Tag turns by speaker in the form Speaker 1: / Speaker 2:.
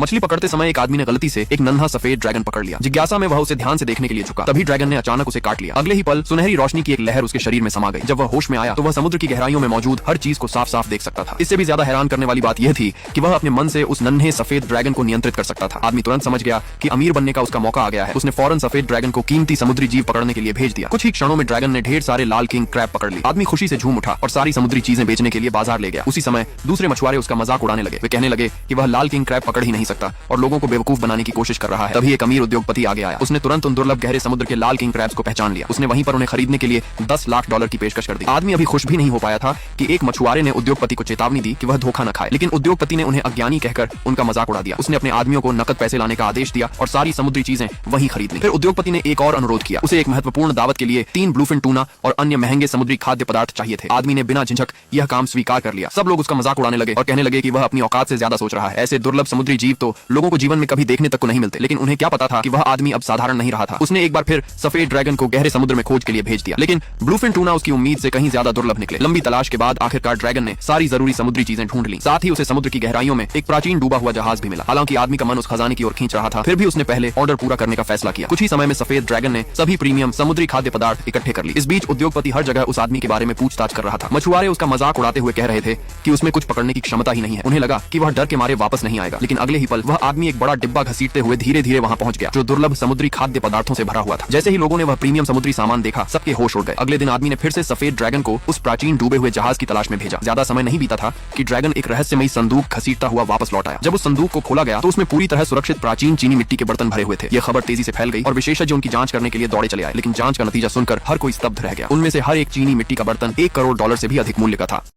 Speaker 1: मछली पकड़ते समय एक आदमी ने गलती से एक नन्हा सफेद ड्रैगन पकड़ लिया। जिज्ञासा में वह उसे ध्यान से देखने के लिए झुका, तभी ड्रैगन ने अचानक उसे काट लिया। अगले ही पल सुनहरी रोशनी की एक लहर उसके शरीर में समा गई। जब वह होश में आया तो वह समुद्र की गहराइयों में मौजूद हर चीज को साफ साफ देख सकता था। इससे भी ज्यादा हैरान करने वाली बात यह थी कि वह अपने मन से उस नन्हे सफेद ड्रैगन को नियंत्रित कर सकता था। आदमी तुरंत समझ गया कि अमीर बनने का उसका मौका आ गया है। उसने फौरन सफेद ड्रैगन को कीमती समुद्री जीव पकड़ने के लिए भेज दिया। कुछ ही क्षणों में ड्रैगन ने ढेर सारे लाल किंग क्रैब पकड़ ली। आदमी खुशी से झूम उठा और सारी समुद्री चीजें बेचने के लिए बाजार ले गया। उसी समय दूसरे मछुआरे उसका मजाक उड़ाने लगे। वे कहने लगे कि वह लाल किंग क्रैब पकड़ ही नहीं सकता और लोगों को बेवकूफ बनाने की कोशिश कर रहा है। तभी एक अमीर उद्योगपति आगे आया। उसने तुरंत उन दुर्लभ गहरे समुद्र के लाल किंग क्रैब्स को पहचान लिया। उसने वहीं पर उन्हें खरीदने के लिए $10 लाख की पेशकश कर दी। आदमी अभी खुश भी नहीं हो पाया था कि एक मछुआरे ने उद्योगपति को चेतावनी दी कि वह धोखा न खाए, लेकिन उद्योगपति ने उन्हें अज्ञानी कहकर उनका मजाक उड़ा दिया। उसने अपने आदमियों को नकद पैसे लाने का आदेश दिया और सारी समुद्री चीजें वहीं खरीद ली। फिर उद्योगपति ने एक और अनुरोध किया। उसे एक महत्वपूर्ण दावत के लिए 3 ब्लूफिन टूना और अन्य महंगे समुद्री खाद्य पदार्थ चाहिए थे। आदमी ने बिना झिझक यह काम स्वीकार कर लिया। सब लोग उसका मजाक उड़ाने लगे और कहने लगे कि वह अपनी औकात से ज्यादा सोच रहा है। ऐसे दुर्लभ समुद्री जीव तो लोगों को जीवन में कभी देखने तक को नहीं मिलते, लेकिन उन्हें क्या पता था कि वह आदमी अब साधारण नहीं रहा था। उसने एक बार फिर सफेद ड्रैगन को गहरे समुद्र में खोज के लिए भेज दिया, लेकिन ब्लूफिन टूना उसकी उम्मीद से कहीं ज्यादा दुर्लभ निकले। लंबी तलाश के बाद आखिरकार ड्रैगन ने सारी जरूरी समुद्री चीजें ढूंढ ली। साथ ही उसे समुद्र की गहराइयों में एक प्राचीन डूबा हुआ जहाज भी मिला। हालांकि आदमी का मन उस खजाने की ओर खींच रहा था, फिर भी उसने पहले ऑर्डर पूरा करने का फैसला किया। कुछ ही समय में सफेद ड्रैगन ने सभी प्रीमियम समुद्री खाद्य पदार्थ इकट्ठे कर ली। इस बीच उद्योगपति हर जगह उस आदमी के बारे में पूछताछ कर रहा था। मछुआरे उसका मजाक उड़ाते हुए कह रहे थे कि उसमें कुछ पकड़ने की क्षमता ही नहीं है। उन्हें लगा कि वह डर के मारे वापस नहीं आएगा, लेकिन अगले ही पल वह आदमी एक बड़ा डिब्बा घसीटते हुए धीरे धीरे वहां पहुंच गया, जो दुर्लभ समुद्री खाद्य पदार्थों से भरा हुआ था। जैसे ही लोगों ने वह प्रीमियम समुद्री सामान देखा, सबके होश उड़ गए। अगले दिन आदमी ने फिर से सफेद ड्रैगन को उस प्राचीन डूबे हुए जहाज की तलाश में भेजा। ज्यादा समय नहीं बीता था कि ड्रैगन एक रहस्यमयी संदूक घसीटता हुआ वापस लौट आया। जब उस संदूक को खोला गया तो उसमें पूरी तरह सुरक्षित प्राचीन चीनी मिट्टी के बर्तन भरे हुए थे। यह खबर तेजी से फैल गई और विशेषज्ञ उनकी जांच करने के लिए दौड़े चले आए, लेकिन जांच का नतीजा सुनकर हर कोई स्तब्ध रह गया। उनमें से हर एक चीनी मिट्टी का बर्तन $1 करोड़ से भी अधिक मूल्य का था।